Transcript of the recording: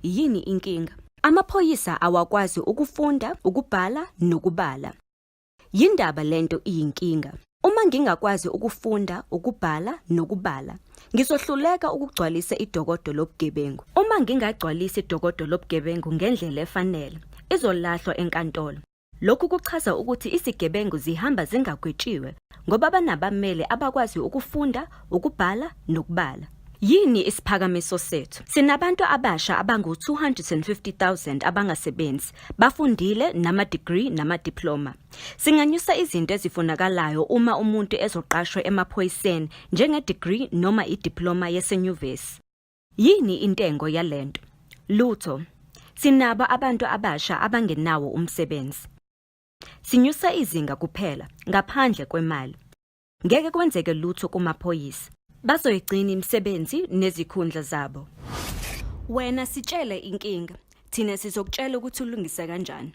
Yini inkinga? Amaphoyisa awakwazi ukufunda, ukubhala nokubala. Yindaba lento iyinkinga. Uma ngingakwazi ukufunda, ukubhala nokubala, ngizohluleka ukugcwalisa idokodo lobugebengu. Uma ngingagcwalisa idokodo lobugebengu ngendlela efanele, izolahlwa enkantolo. Lokhu kuchaza ukuthi izigebengu zihamba zingagwetshiwe ngoba banabameli abakwazi ukufunda, ukubhala nokubala. Yini isiphakamiso sethu? Sinabantu abasha abangu-250,000 abangasebenzi, bafundile nama-degree nama-diploma. Singanyusa izinto ezifunakalayo uma umuntu ezoqashwa emaphoyiseni njenge-degree noma i-diploma yasenyuvesi. Yini intengo yalento? Lutho. Sinabo abantu abasha abangenawo umsebenzi. Sinyusa izinga kuphela, ngaphandle kwemali. Ngeke kwenzeke lutho kumaphoyisa. Bazoyigcina imisebenzi nezikhundla zabo. Wena sitshele inkinga, thina sizokutshela ukuthi ulungise kanjani.